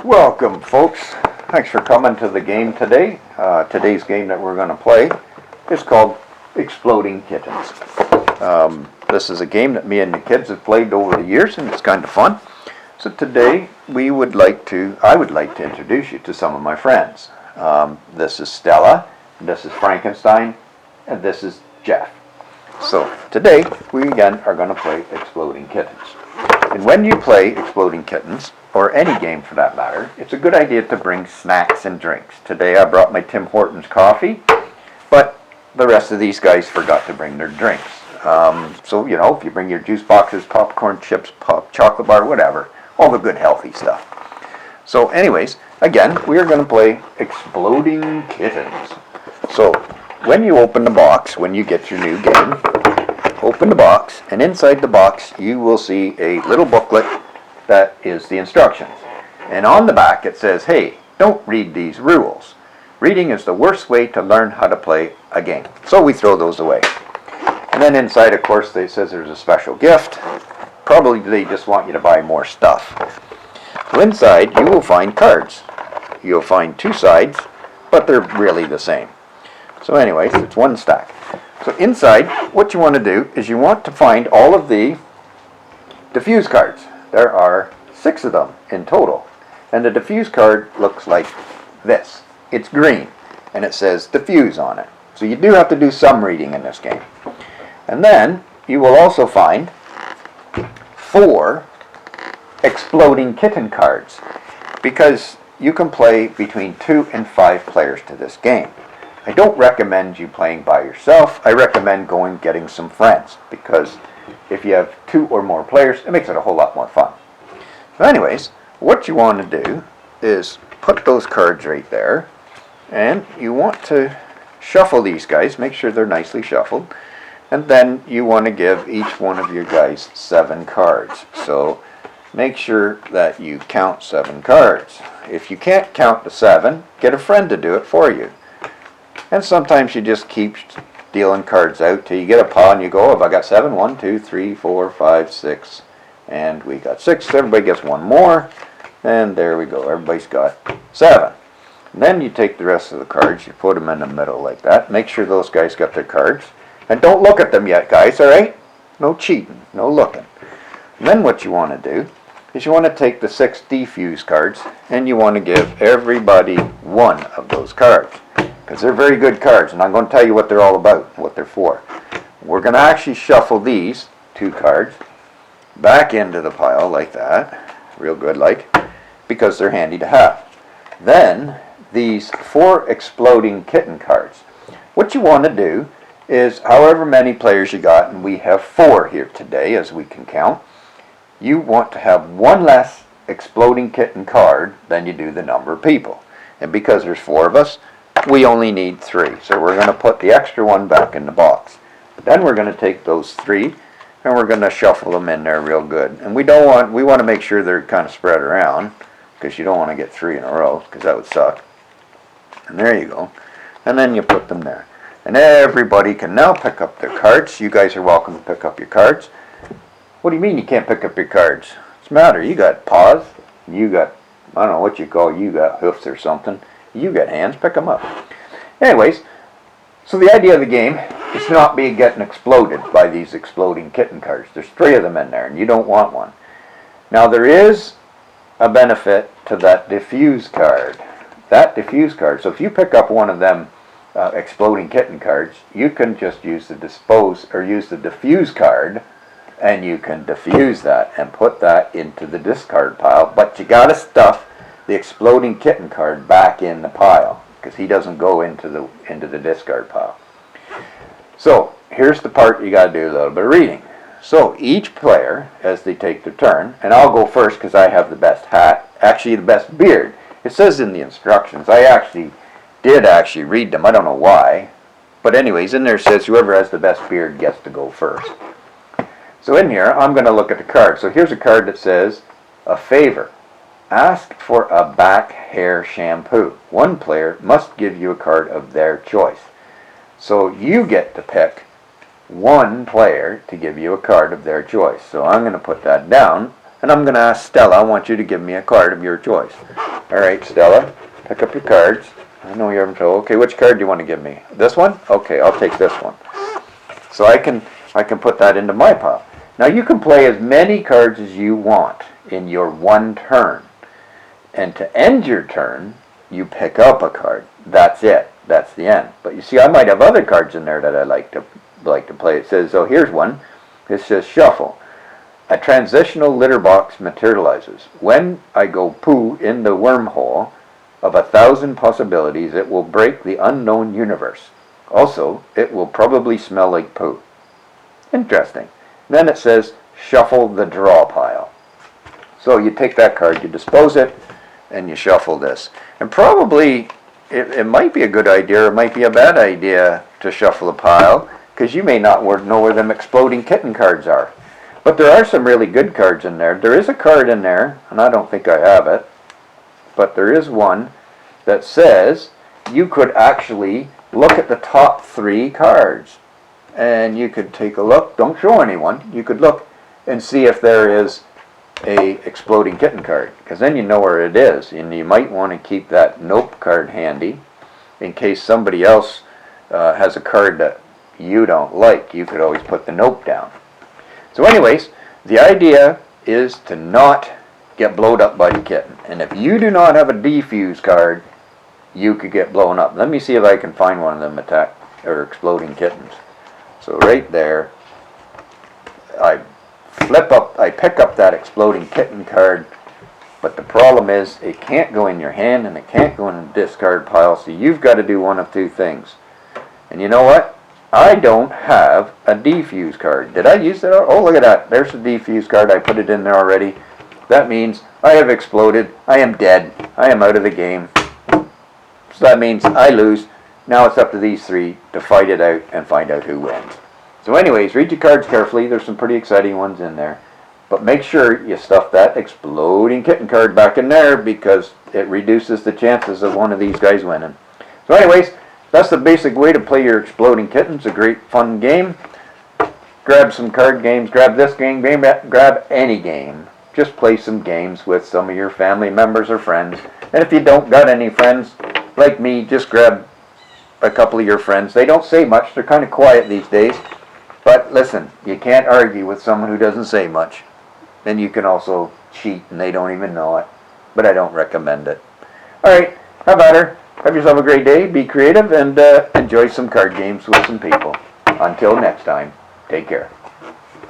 Welcome, folks. Thanks for coming to the game today. Today's game that we're going to play is called Exploding Kittens. This is a game that me and the kids have played over the years, and it's kind of fun. So today I would like to introduce you to some of my friends. This is Stella, this is Frankenstein, and this is Jeff. So today we again are going to play Exploding Kittens. And when you play Exploding Kittens, or any game for that matter, it's a good idea to bring snacks and drinks. Today I brought my Tim Hortons coffee, but the rest of these guys forgot to bring their drinks. So, you know, if you bring your juice boxes, popcorn, chips, chocolate bar, whatever, all the good healthy stuff. So anyways, again, we are going to play Exploding Kittens. So when you open the box, when you get your new game, open the box, and inside the box you will see a little booklet that is the instructions. And on the back it says, hey, don't read these rules. Reading is the worst way to learn how to play a game. So we throw those away. And then inside, of course, it says there's a special gift. Probably they just want you to buy more stuff. So inside you will find cards. You'll find two sides, but they're really the same. So anyways, it's one stack. So inside, what you want to do is you want to find all of the Defuse cards. There are 6 of them in total. And the Defuse card looks like this. It's green, and it says Defuse on it. So you do have to do some reading in this game. And then you will also find 4 Exploding Kitten cards, because you can play between 2 and 5 players to this game. I don't recommend you playing by yourself. I recommend getting some friends, because if you have 2 or more players, it makes it a whole lot more fun. So anyways, what you want to do is put those cards right there, and you want to shuffle these guys, make sure they're nicely shuffled, and then you want to give each one of your guys 7 cards. So make sure that you count 7 cards. If you can't count to 7, get a friend to do it for you. And sometimes you just keep dealing cards out till you get a pile and you go, oh, have I got 7? 1, 2, 3, 4, 5, 6. And we got 6. Everybody gets 1 more. And there we go. Everybody's got 7. And then you take the rest of the cards, you put them in the middle like that. Make sure those guys got their cards. And don't look at them yet, guys, alright? No cheating, no looking. And then what you want to do is you want to take the 6 Defuse cards and you want to give everybody 1 of those cards, because they're very good cards, and I'm going to tell you what they're all about, what they're for. We're going to actually shuffle these 2 cards back into the pile like that, real good like, because they're handy to have. Then these 4 Exploding Kitten cards. What you want to do is, however many players you got, and we have 4 here today as we can count, you want to have 1 less Exploding Kitten card than you do the number of people. And because there's 4 of us, we only need 3. So we're going to put the extra 1 back in the box. Then we're going to take those 3 and we're going to shuffle them in there real good. And we want to make sure they're kind of spread around, because you don't want to get 3 in a row, because that would suck. And there you go. And then you put them there. And everybody can now pick up their cards. You guys are welcome to pick up your cards. What do you mean you can't pick up your cards? What's the matter? You got paws. You got, I don't know what you call, you got hoofs or something. You got hands. Pick them up. Anyways, so the idea of the game is to not be getting exploded by these Exploding Kitten cards. There's 3 of them in there, and you don't want one. Now there is a benefit to that Defuse card. That Defuse card, so if you pick up one of them Exploding Kitten cards, you can just use the Defuse card, and you can defuse that and put that into the discard pile. But you gotta stuff the Exploding Kitten card back in the pile, because he doesn't go into the discard pile. So here's the part you gotta do a little bit of reading. So each player, as they take their turn, and I'll go first because I have the best hat, actually the best beard. It says in the instructions. I did read them. I don't know why. But anyways, in there it says whoever has the best beard gets to go first. So in here, I'm going to look at the card. So here's a card that says, a favor. Ask for a back hair shampoo. 1 player must give you a card of their choice. So you get to pick 1 player to give you a card of their choice. So I'm going to put that down And I'm going to ask Stella, I want you to give me a card of your choice. All right, Stella, pick up your cards. I know you haven't told. Okay, which card do you want to give me? This one? Okay, I'll take this one. So I can put that into my pile. Now you can play as many cards as you want in your one turn. And to end your turn, you pick up a card. That's it. That's the end. But you see, I might have other cards in there that I like to play. It says, oh, here's one. It says shuffle. A transitional litter box materializes. When I go poo in the wormhole of 1,000 possibilities, it will break the unknown universe. Also, it will probably smell like poo. Interesting. Then it says shuffle the draw pile. So you take that card, you dispose it, and you shuffle this. And probably it might be a good idea, or it might be a bad idea to shuffle a pile, because you may not know where them Exploding Kitten cards are. But there are some really good cards in there. There is a card in there, and I don't think I have it, but there is one that says you could actually look at the top 3 cards. And you could take a look. Don't show anyone. You could look and see if there is a Exploding Kitten card, because then you know where it is, and you might want to keep that Nope card handy in case somebody else has a card that you don't like. You could always put the Nope down. So anyways, the idea is to not get blown up by the kitten. And if you do not have a Defuse card, you could get blown up. Let me see if I can find one of them Exploding Kittens. So right there, I pick up that Exploding Kitten card, but the problem is it can't go in your hand and it can't go in the discard pile, so you've got to do one of 2 things. And you know what? I don't have a Defuse card. Did I use that? Oh, look at that. There's the Defuse card. I put it in there already. That means I have exploded. I am dead. I am out of the game. So that means I lose. Now it's up to these 3 to fight it out and find out who wins. So anyways, read your cards carefully. There's some pretty exciting ones in there. But make sure you stuff that Exploding Kitten card back in there, because it reduces the chances of one of these guys winning. So anyways, that's the basic way to play your Exploding Kittens. A great fun game. Grab some card games. Grab this game. Grab any game. Just play some games with some of your family members or friends. And if you don't got any friends, like me, just grab a couple of your friends. They don't say much. They're kind of quiet these days. But listen, you can't argue with someone who doesn't say much. And you can also cheat and they don't even know it. But I don't recommend it. Alright, have at her. Have yourself a great day. Be creative and enjoy some card games with some people. Until next time, take care.